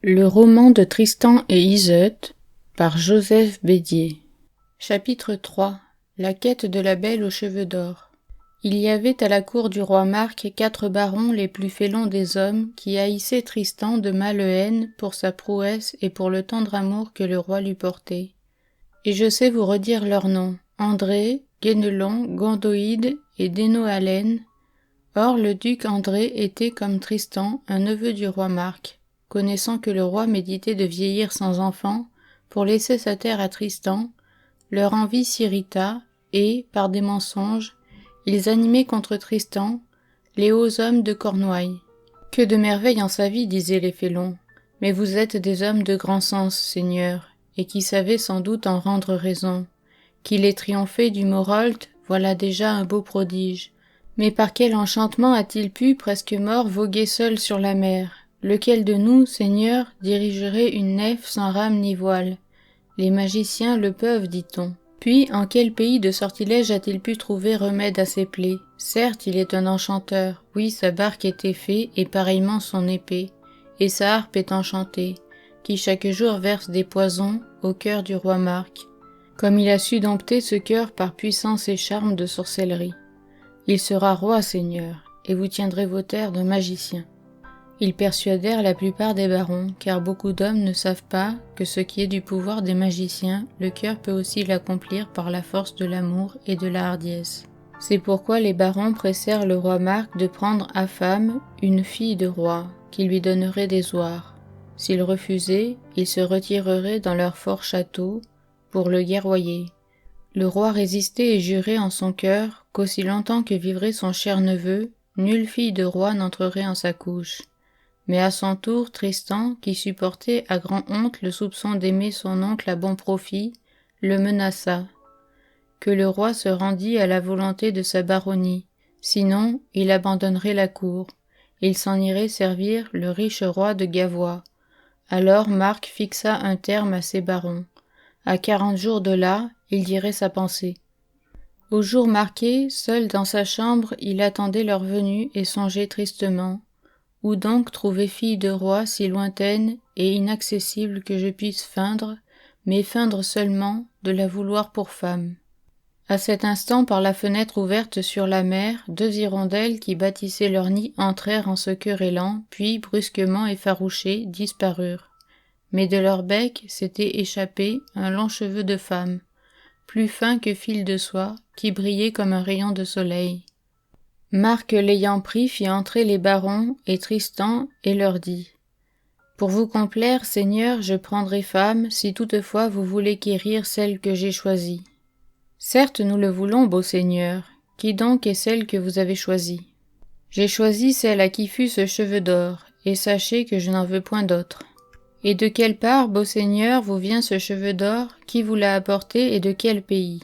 Le roman de Tristan et Iseut par Joseph Bédier. Chapitre 3. La quête de la belle aux cheveux d'or. Il y avait à la cour du roi Marc 4 barons les plus félons des hommes qui haïssaient Tristan de male haine pour sa prouesse et pour le tendre amour que le roi lui portait. Et je sais vous redire leurs noms, André, Guénelon, Gondoïde et Dénoalen. Or le duc André était comme Tristan un neveu du roi Marc. Connaissant que le roi méditait de vieillir sans enfant, pour laisser sa terre à Tristan, leur envie s'irrita, et, par des mensonges, ils animaient contre Tristan les hauts hommes de Cornouailles. « Que de merveilles en sa vie, disaient les félons, mais vous êtes des hommes de grand sens, seigneur, et qui savez sans doute en rendre raison. Qu'il ait triomphé du Morholt, voilà déjà un beau prodige. Mais par quel enchantement a-t-il pu, presque mort, voguer seul sur la mer ? Lequel de nous, Seigneur, dirigerait une nef sans rame ni voile ? Les magiciens le peuvent, dit-on. Puis, en quel pays de sortilège a-t-il pu trouver remède à ses plaies ? Certes, il est un enchanteur, oui, sa barque est effée, et pareillement son épée, et sa harpe est enchantée, qui chaque jour verse des poisons au cœur du roi Marc, comme il a su dompter ce cœur par puissance et charme de sorcellerie. Il sera roi, Seigneur, et vous tiendrez vos terres de magicien. Ils persuadèrent la plupart des barons, car beaucoup d'hommes ne savent pas que ce qui est du pouvoir des magiciens, le cœur peut aussi l'accomplir par la force de l'amour et de la hardiesse. C'est pourquoi les barons pressèrent le roi Marc de prendre à femme une fille de roi, qui lui donnerait des oies. S'il refusait, ils se retireraient dans leur fort château pour le guerroyer. Le roi résistait et jurait en son cœur qu'aussi longtemps que vivrait son cher neveu, nulle fille de roi n'entrerait en sa couche. Mais à son tour, Tristan, qui supportait à grand honte le soupçon d'aimer son oncle à bon profit, le menaça. Que le roi se rendît à la volonté de sa baronnie, sinon il abandonnerait la cour. Il s'en irait servir le riche roi de Gavois. Alors Marc fixa un terme à ses barons. À 40 jours de là, il dirait sa pensée. Au jour marqué, seul dans sa chambre, il attendait leur venue et songeait tristement. Où donc trouver fille de roi si lointaine et inaccessible que je puisse feindre, mais feindre seulement, de la vouloir pour femme. À cet instant, par la fenêtre ouverte sur la mer, 2 hirondelles qui bâtissaient leur nid entrèrent en se querellant, puis, brusquement effarouchées, disparurent. Mais de leur bec s'était échappé un long cheveu de femme, plus fin que fil de soie, qui brillait comme un rayon de soleil. Marc l'ayant pris fit entrer les barons et Tristan et leur dit « Pour vous complaire, Seigneur, je prendrai femme, si toutefois vous voulez quérir celle que j'ai choisie. » « Certes, nous le voulons, beau Seigneur. Qui donc est celle que vous avez choisie ? » « J'ai choisi celle à qui fut ce cheveu d'or, et sachez que je n'en veux point d'autre. »« Et de quelle part, beau Seigneur, vous vient ce cheveu d'or ? Qui vous l'a apporté et de quel pays ? » ?»«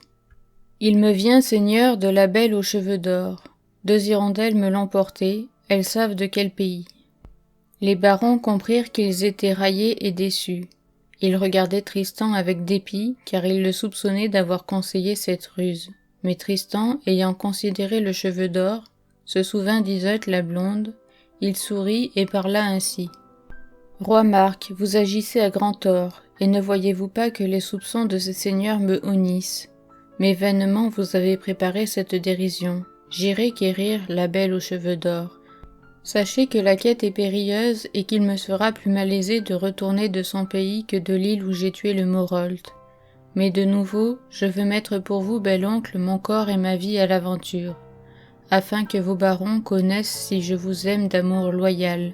Il me vient, Seigneur, de la belle aux cheveux d'or. 2 hirondelles me l'ont porté, elles savent de quel pays. » Les barons comprirent qu'ils étaient raillés et déçus. Ils regardaient Tristan avec dépit, car ils le soupçonnaient d'avoir conseillé cette ruse. Mais Tristan, ayant considéré le cheveu d'or, se souvint d'Iseut la blonde, il sourit et parla ainsi. « Roi Marc, vous agissez à grand tort, et ne voyez-vous pas que les soupçons de ce seigneur me honnissent ? Mais vainement vous avez préparé cette dérision. J'irai quérir la belle aux cheveux d'or. Sachez que la quête est périlleuse et qu'il me sera plus malaisé de retourner de son pays que de l'île où j'ai tué le Morholt. Mais de nouveau, je veux mettre pour vous, bel oncle, mon corps et ma vie à l'aventure, afin que vos barons connaissent si je vous aime d'amour loyal.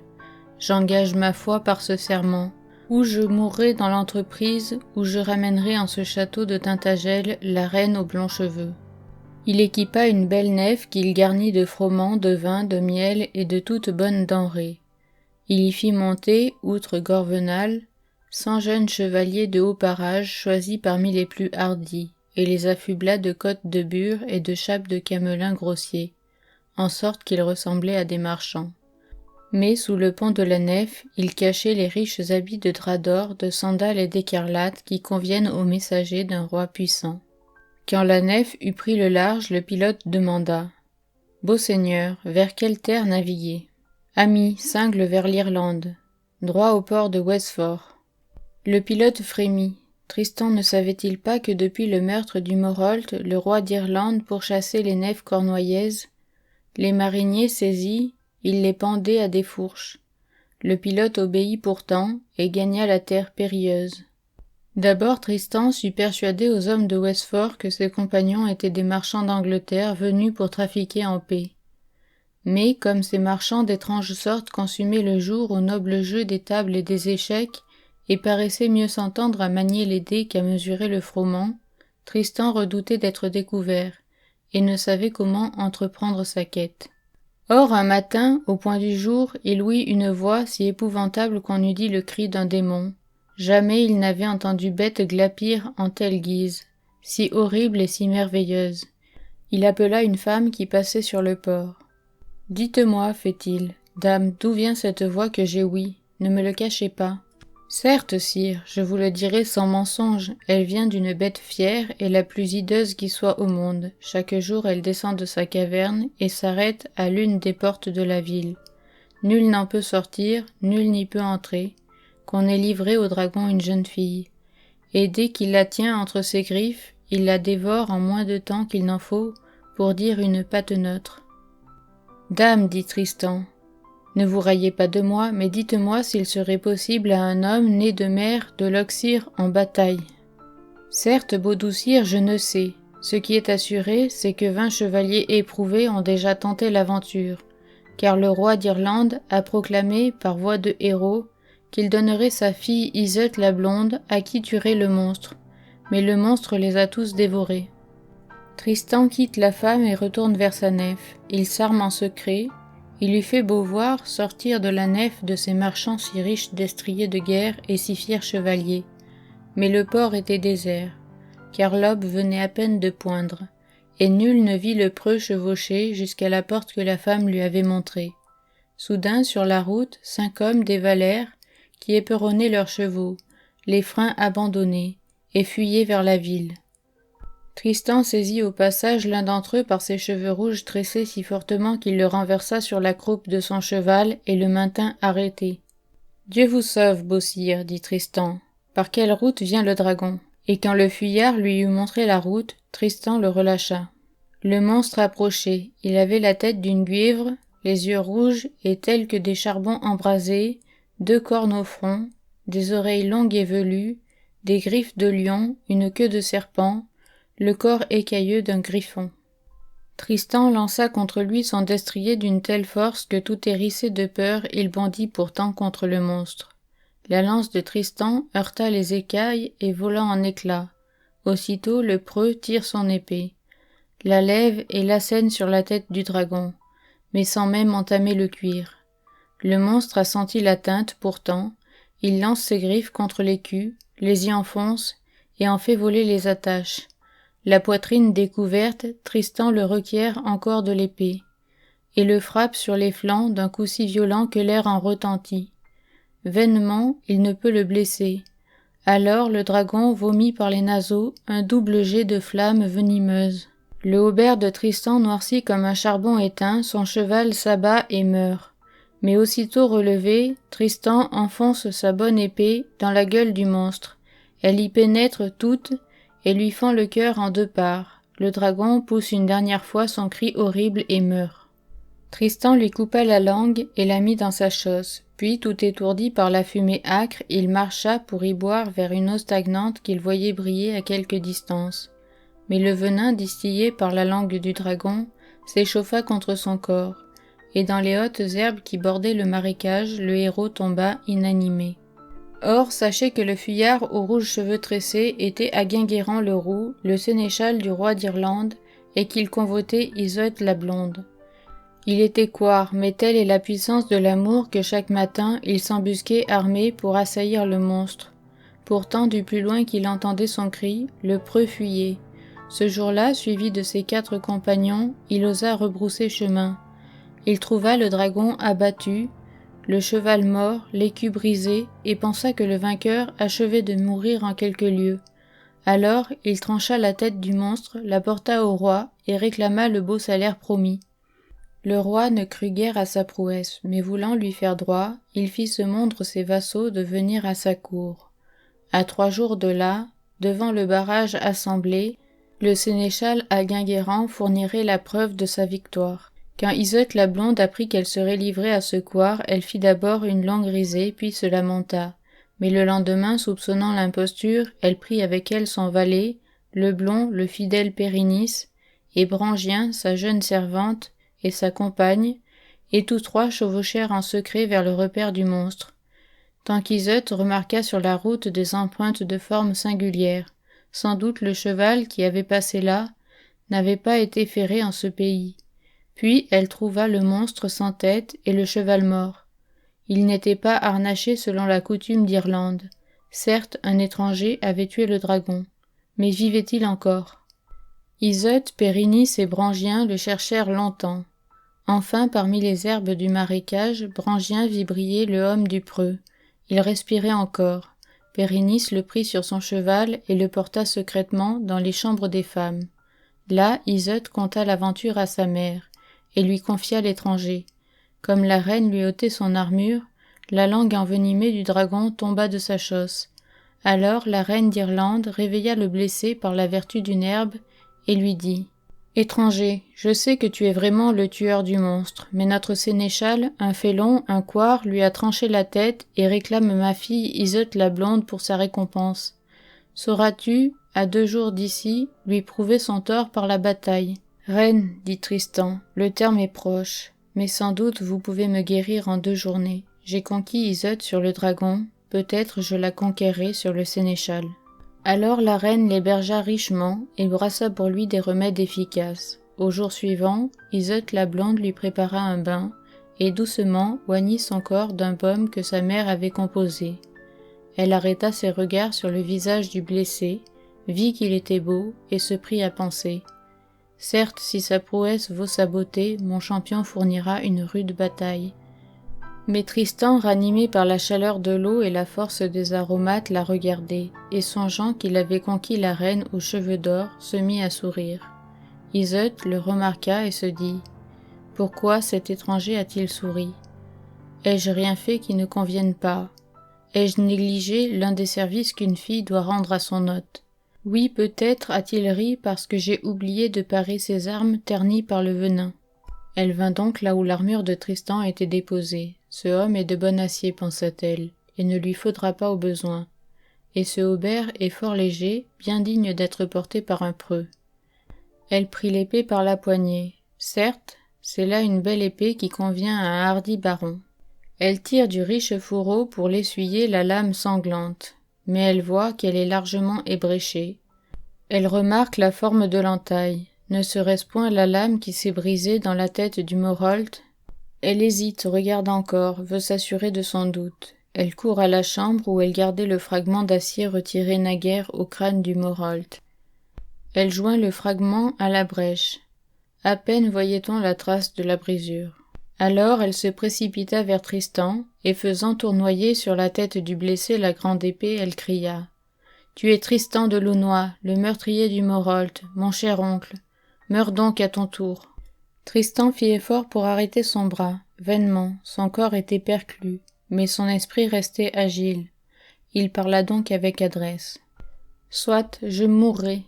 J'engage ma foi par ce serment. Ou je mourrai dans l'entreprise, ou je ramènerai en ce château de Tintagel la reine aux blonds cheveux. » Il équipa une belle nef qu'il garnit de froment, de vin, de miel et de toutes bonnes denrées. Il y fit monter, outre Gorvenal, 100 jeunes chevaliers de haut parage choisis parmi les plus hardis, et les affubla de cottes de bure et de chapes de camelin grossier, en sorte qu'ils ressemblaient à des marchands. Mais sous le pont de la nef, il cachait les riches habits de drap d'or, de sandales et d'écarlate qui conviennent aux messagers d'un roi puissant. Quand la nef eut pris le large, le pilote demanda « Beau Seigneur, vers quelle terre naviguer ?»« Ami, cingle vers l'Irlande. » droit au port de Westfort. Le pilote frémit. Tristan ne savait-il pas que depuis le meurtre du Morholt, le roi d'Irlande pourchassait les nefs cornouaillaises? Les mariniers saisis, il les pendait à des fourches. Le pilote obéit pourtant et gagna la terre périlleuse. D'abord Tristan sut persuader aux hommes de Westfort que ses compagnons étaient des marchands d'Angleterre venus pour trafiquer en paix. Mais, comme ces marchands d'étrange sorte consumaient le jour au noble jeu des tables et des échecs, et paraissaient mieux s'entendre à manier les dés qu'à mesurer le froment, Tristan redoutait d'être découvert, et ne savait comment entreprendre sa quête. Or, un matin, au point du jour, il ouït une voix si épouvantable qu'on eût dit le cri d'un démon. Jamais il n'avait entendu bête glapir en telle guise, si horrible et si merveilleuse. Il appela une femme qui passait sur le port. « Dites-moi, fait-il, dame, d'où vient cette voix que j'ai ouïe? Ne me le cachez pas. » « Certes, sire, je vous le dirai sans mensonge, elle vient d'une bête fière et la plus hideuse qui soit au monde. Chaque jour elle descend de sa caverne et s'arrête à l'une des portes de la ville. Nul n'en peut sortir, nul n'y peut entrer, qu'on ait livré au dragon une jeune fille. Et dès qu'il la tient entre ses griffes, il la dévore en moins de temps qu'il n'en faut pour dire une patenôtre. « Dame, dit Tristan, ne vous raillez pas de moi, mais dites-moi s'il serait possible à un homme né de mère de l'oxyre en bataille. Certes, beau doux sire, je ne sais. Ce qui est assuré, c'est que 20 chevaliers éprouvés ont déjà tenté l'aventure, car le roi d'Irlande a proclamé, par voie de héros, qu'il donnerait sa fille Iseult la blonde à qui tuerait le monstre, mais le monstre les a tous dévorés. Tristan quitte la femme et retourne vers sa nef. Il s'arme en secret. Il lui fait beau voir sortir de la nef de ces marchands si riches destriers de guerre et si fiers chevaliers. Mais le port était désert, car l'aube venait à peine de poindre, et nul ne vit le preux chevaucher jusqu'à la porte que la femme lui avait montrée. Soudain, sur la route, 5 hommes dévalèrent, qui éperonnaient leurs chevaux, les freins abandonnés, et fuyaient vers la ville. Tristan saisit au passage l'un d'entre eux par ses cheveux rouges tressés si fortement qu'il le renversa sur la croupe de son cheval et le maintint arrêté. « Dieu vous sauve, beau sire, dit Tristan. Par quelle route vient le dragon ?» Et quand le fuyard lui eut montré la route, Tristan le relâcha. Le monstre approchait. Il avait la tête d'une guivre, les yeux rouges et tels que des charbons embrasés, 2 cornes au front, des oreilles longues et velues, des griffes de lion, une queue de serpent, le corps écailleux d'un griffon. Tristan lança contre lui son destrier d'une telle force que tout hérissé de peur, il bondit pourtant contre le monstre. La lance de Tristan heurta les écailles et vola en éclats. Aussitôt le preux tire son épée, la lève et l'assène sur la tête du dragon, mais sans même entamer le cuir. Le monstre a senti l'atteinte pourtant, il lance ses griffes contre l'écu, les y enfonce et en fait voler les attaches. La poitrine découverte, Tristan le requiert encore de l'épée, et le frappe sur les flancs d'un coup si violent que l'air en retentit. Vainement, il ne peut le blesser. Alors le dragon vomit par les naseaux un double jet de flammes venimeuses. Le haubert de Tristan noircit comme un charbon éteint, son cheval s'abat et meurt. Mais aussitôt relevé, Tristan enfonce sa bonne épée dans la gueule du monstre. Elle y pénètre toute, et lui fend le cœur en 2 parts. Le dragon pousse une dernière fois son cri horrible et meurt. Tristan lui coupa la langue et la mit dans sa chausse, puis, tout étourdi par la fumée âcre, il marcha pour y boire vers une eau stagnante qu'il voyait briller à quelque distance. Mais le venin distillé par la langue du dragon s'échauffa contre son corps, et dans les hautes herbes qui bordaient le marécage, le héros tomba inanimé. Or, sachez que le fuyard aux rouges cheveux tressés était Aguinguerrand le Roux, le sénéchal du roi d'Irlande, et qu'il convoitait Iseult la blonde. Il était couard, mais telle est la puissance de l'amour que chaque matin il s'embusquait armé pour assaillir le monstre. Pourtant, du plus loin qu'il entendait son cri, le preux fuyait. Ce jour-là, suivi de ses 4 compagnons, il osa rebrousser chemin. Il trouva le dragon abattu, le cheval mort, l'écu brisé, et pensa que le vainqueur achevait de mourir en quelques lieues. Alors, il trancha la tête du monstre, la porta au roi, et réclama le beau salaire promis. Le roi ne crut guère à sa prouesse, mais voulant lui faire droit, il fit se mondre ses vassaux de venir à sa cour. À 3 jours de là, devant le barrage assemblé, le sénéchal à Guinguerrand fournirait la preuve de sa victoire. Quand Iseult la blonde apprit qu'elle serait livrée à ce couard, elle fit d'abord une longue risée, puis se lamenta. Mais le lendemain, soupçonnant l'imposture, elle prit avec elle son valet, le blond, le fidèle Périnis, et Brangien, sa jeune servante, et sa compagne, et tous trois chevauchèrent en secret vers le repaire du monstre. Tant qu'Iseult remarqua sur la route des empreintes de forme singulières. Sans doute le cheval qui avait passé là n'avait pas été ferré en ce pays. Puis elle trouva le monstre sans tête et le cheval mort. Il n'était pas harnaché selon la coutume d'Irlande. Certes, un étranger avait tué le dragon, mais vivait-il encore? Iseult, Périnis et Brangien le cherchèrent longtemps. Enfin, parmi les herbes du marécage, Brangien vit briller le homme du preux. Il respirait encore. Périnis le prit sur son cheval et le porta secrètement dans les chambres des femmes. Là, Iseult conta l'aventure à sa mère, et lui confia l'étranger. Comme la reine lui ôtait son armure, la langue envenimée du dragon tomba de sa chausse. Alors la reine d'Irlande réveilla le blessé par la vertu d'une herbe, et lui dit « Étranger, je sais que tu es vraiment le tueur du monstre, mais notre sénéchal, un félon, un couard, lui a tranché la tête et réclame ma fille Iseult la blonde pour sa récompense. Sauras-tu, à 2 jours d'ici, lui prouver son tort par la bataille ?» « Reine, dit Tristan, le terme est proche, mais sans doute vous pouvez me guérir en 2 journées. J'ai conquis Iseult sur le dragon, peut-être je la conquerrai sur le sénéchal. » Alors la reine l'hébergea richement et brassa pour lui des remèdes efficaces. Au jour suivant, Iseult la blonde lui prépara un bain, et doucement oignit son corps d'un baume que sa mère avait composé. Elle arrêta ses regards sur le visage du blessé, vit qu'il était beau, et se prit à penser. Certes, si sa prouesse vaut sa beauté, mon champion fournira une rude bataille. Mais Tristan, ranimé par la chaleur de l'eau et la force des aromates, la regardait, et songeant qu'il avait conquis la reine aux cheveux d'or, se mit à sourire. Iseult le remarqua et se dit « Pourquoi cet étranger a-t-il souri? Ai-je rien fait qui ne convienne pas? Ai-je négligé l'un des services qu'une fille doit rendre à son hôte? Oui, peut-être a-t-il ri parce que j'ai oublié de parer ses armes ternies par le venin. » Elle vint donc là où l'armure de Tristan était déposée. Ce homme est de bon acier, pensa-t-elle, et ne lui faudra pas au besoin. Et ce haubert est fort léger, bien digne d'être porté par un preux. Elle prit l'épée par la poignée. Certes, c'est là une belle épée qui convient à un hardi baron. Elle tire du riche fourreau pour l'essuyer la lame sanglante, mais elle voit qu'elle est largement ébréchée. Elle remarque la forme de l'entaille. Ne serait-ce point la lame qui s'est brisée dans la tête du Morholt? Elle hésite, regarde encore, veut s'assurer de son doute. Elle court à la chambre où elle gardait le fragment d'acier retiré naguère au crâne du Morholt. Elle joint le fragment à la brèche. À peine voyait-on la trace de la brisure. Alors elle se précipita vers Tristan, et faisant tournoyer sur la tête du blessé la grande épée, elle cria « Tu es Tristan de Launois, le meurtrier du Morholt, mon cher oncle. Meurs donc à ton tour. » Tristan fit effort pour arrêter son bras. Vainement, son corps était perclus, mais son esprit restait agile. Il parla donc avec adresse. « Soit, je mourrai,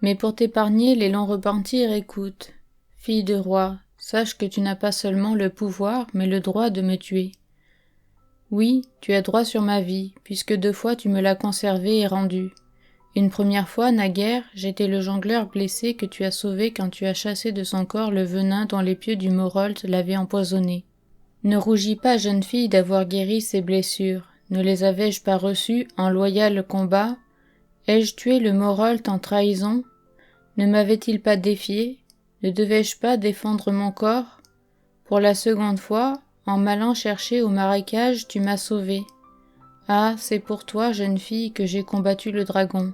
mais pour t'épargner les longs repentirs, écoute. Fille de roi, sache que tu n'as pas seulement le pouvoir, mais le droit de me tuer. Oui, tu as droit sur ma vie, puisque 2 fois tu me l'as conservée et rendue. Une première fois, naguère, j'étais le jongleur blessé que tu as sauvé quand tu as chassé de son corps le venin dont les pieux du Morholt l'avaient empoisonné. Ne rougis pas, jeune fille, d'avoir guéri ces blessures. Ne les avais-je pas reçues en loyal combat? Ai-je tué le Morholt en trahison? Ne m'avait-il pas défié? Ne devais-je pas défendre mon corps? Pour la seconde fois, en m'allant chercher au marécage, tu m'as sauvée. Ah, c'est pour toi, jeune fille, que j'ai combattu le dragon.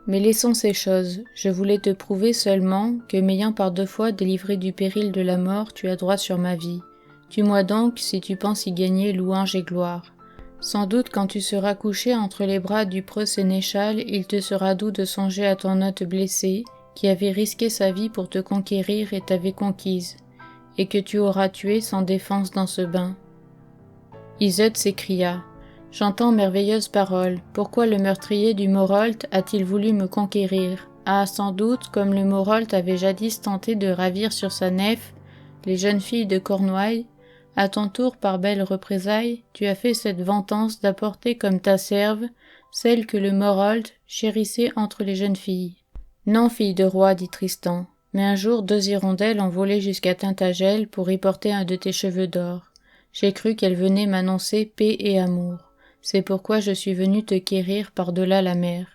Mais laissons ces choses, je voulais te prouver seulement que, m'ayant par 2 fois délivré du péril de la mort, tu as droit sur ma vie. Tue-moi donc si tu penses y gagner louange et gloire. Sans doute quand tu seras couché entre les bras du preux sénéchal, il te sera doux de songer à ton hôte blessé, qui avait risqué sa vie pour te conquérir et t'avait conquise. et que tu auras tué sans défense dans ce bain. » Iseut s'écria : « J'entends merveilleuses paroles. Pourquoi le meurtrier du Morholt a-t-il voulu me conquérir ? Ah, sans doute, comme le Morholt avait jadis tenté de ravir sur sa nef les jeunes filles de Cornouailles, à ton tour, par belle représailles, tu as fait cette ventance d'apporter comme ta serve celle que le Morholt chérissait entre les jeunes filles. »« Non, fille de roi, dit Tristan, mais un jour 2 hirondelles ont volé jusqu'à Tintagel pour y porter un de tes cheveux d'or. J'ai cru qu'elles venaient m'annoncer paix et amour. C'est pourquoi je suis venu te quérir par-delà la mer.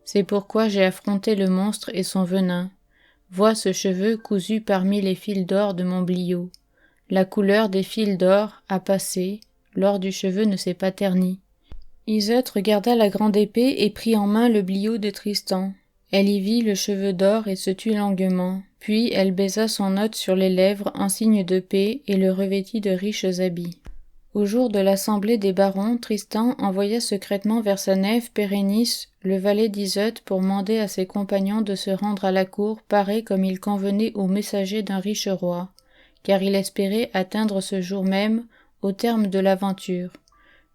C'est pourquoi j'ai affronté le monstre et son venin. Vois ce cheveu cousu parmi les fils d'or de mon bliot. La couleur des fils d'or a passé, l'or du cheveu ne s'est pas terni. » Iseut regarda la grande épée et prit en main le bliot de Tristan. Elle y vit le cheveu d'or et se tut longuement. Puis elle baisa son hôte sur les lèvres en signe de paix et le revêtit de riches habits. Au jour de l'assemblée des barons, Tristan envoya secrètement vers sa nef Pérénice, le valet d'Iseut, pour mander à ses compagnons de se rendre à la cour parés comme il convenait aux messagers d'un riche roi, car il espérait atteindre ce jour même au terme de l'aventure.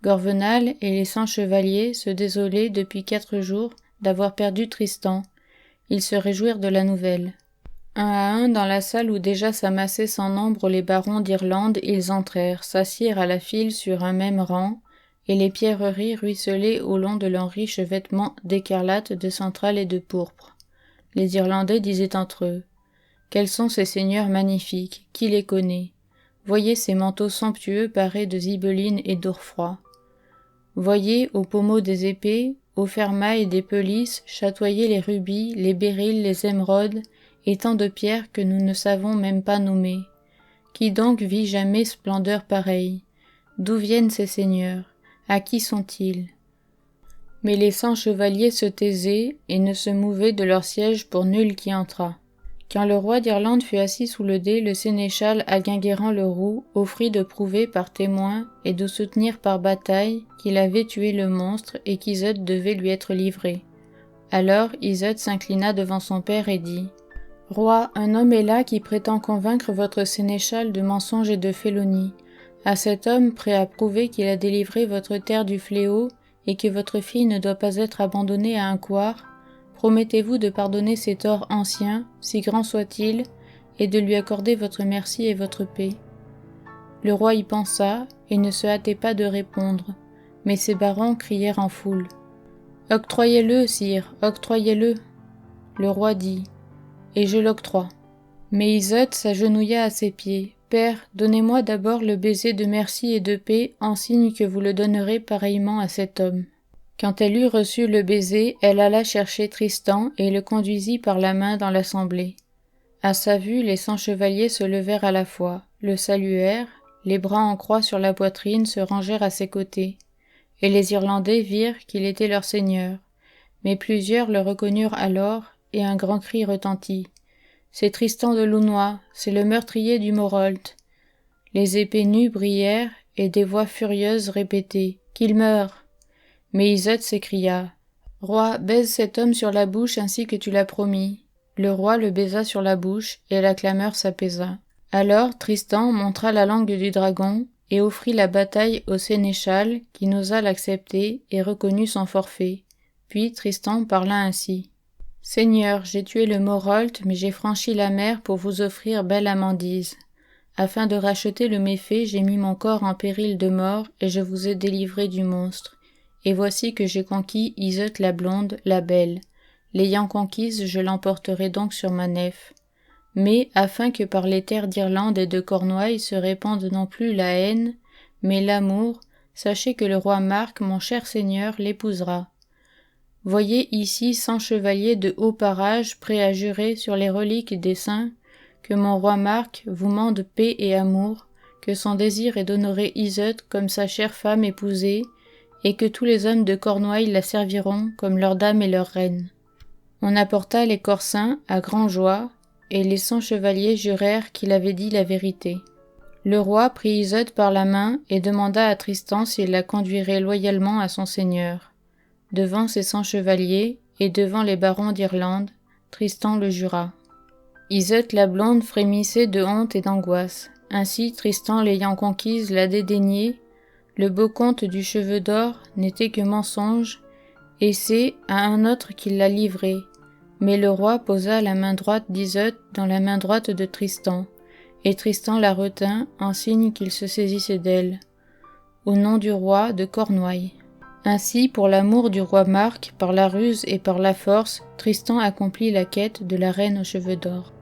Gorvenal et les 100 chevaliers se désolaient depuis 4 jours d'avoir perdu Tristan. Ils se réjouirent de la nouvelle. Un à un, dans la salle où déjà s'amassaient sans nombre les barons d'Irlande, ils entrèrent, s'assirent à la file sur un même rang, et les pierreries ruisselaient au long de leurs riches vêtements d'écarlate, de centrale et de pourpre. Les Irlandais disaient entre eux : « Quels sont ces seigneurs magnifiques ? Qui les connaît ? Voyez ces manteaux somptueux parés de zibelines et d'orfrois. Voyez, aux pommeaux des épées, aux fermailles des pelisses, chatoyer les rubis, les béryls, les émeraudes, et tant de pierres que nous ne savons même pas nommer. Qui donc vit jamais splendeur pareille ? D'où viennent ces seigneurs ? À qui sont-ils ? » Mais les 100 chevaliers se taisaient et ne se mouvaient de leur siège pour nul qui entrât. Quand le roi d'Irlande fut assis sous le dais, le sénéchal Aguinguerrand-le-Roux offrit de prouver par témoin et de soutenir par bataille qu'il avait tué le monstre et qu'Iseut devait lui être livré. Alors Iseut s'inclina devant son père et dit : « Roi, un homme est là qui prétend convaincre votre sénéchal de mensonge et de félonie. À cet homme, prêt à prouver qu'il a délivré votre terre du fléau et que votre fille ne doit pas être abandonnée à un couard, promettez-vous de pardonner ses torts anciens, si grands soient-ils, et de lui accorder votre merci et votre paix. » Le roi y pensa et ne se hâtait pas de répondre, mais ses barons crièrent en foule : « Octroyez-le, sire, octroyez-le !» Le roi dit : « Et je l'octroie. » Mais Iseut s'agenouilla à ses pieds. « Père, donnez-moi d'abord le baiser de merci et de paix, en signe que vous le donnerez pareillement à cet homme. » Quand elle eut reçu le baiser, elle alla chercher Tristan et le conduisit par la main dans l'assemblée. À sa vue, les 100 chevaliers se levèrent à la fois, le saluèrent, les bras en croix sur la poitrine se rangèrent à ses côtés, et les Irlandais virent qu'il était leur seigneur. Mais plusieurs le reconnurent alors, et un grand cri retentit. « C'est Tristan de Launois, c'est le meurtrier du Morholt !» Les épées nues brillèrent, et des voix furieuses répétaient « Qu'il meure !» Mais Iseut s'écria : « Roi, baise cet homme sur la bouche ainsi que tu l'as promis. » Le roi le baisa sur la bouche, et la clameur s'apaisa. Alors Tristan montra la langue du dragon, et offrit la bataille au sénéchal, qui n'osa l'accepter, et reconnut son forfait. Puis Tristan parla ainsi : « Seigneur, j'ai tué le Morholt, mais j'ai franchi la mer pour vous offrir belle amandise. Afin de racheter le méfait, j'ai mis mon corps en péril de mort, et je vous ai délivré du monstre. Et voici que j'ai conquis Iseut la blonde, la belle. L'ayant conquise, je l'emporterai donc sur ma nef. Mais, afin que par les terres d'Irlande et de Cornouailles se répande non plus la haine, mais l'amour, sachez que le roi Marc, mon cher seigneur, l'épousera. Voyez ici 100 chevaliers de haut parage prêts à jurer sur les reliques des saints que mon roi Marc vous mande paix et amour, que son désir est d'honorer Iseut comme sa chère femme épousée, et que tous les hommes de Cornouailles la serviront comme leur dame et leur reine. » On apporta les corps saints à grande joie, et les 100 chevaliers jurèrent qu'il avait dit la vérité. Le roi prit Iseut par la main et demanda à Tristan s'il la conduirait loyalement à son seigneur. Devant ces 100 chevaliers, et devant les barons d'Irlande, Tristan le jura. Iseult la blonde frémissait de honte et d'angoisse. Ainsi, Tristan l'ayant conquise la dédaignait. Le beau conte du cheveu d'or n'était que mensonge, et c'est à un autre qu'il l'a livré. Mais le roi posa la main droite d'Iseult dans la main droite de Tristan, et Tristan la retint en signe qu'il se saisissait d'elle. Au nom du roi de Cornouailles. Ainsi, pour l'amour du roi Marc, par la ruse et par la force, Tristan accomplit la quête de la reine aux cheveux d'or.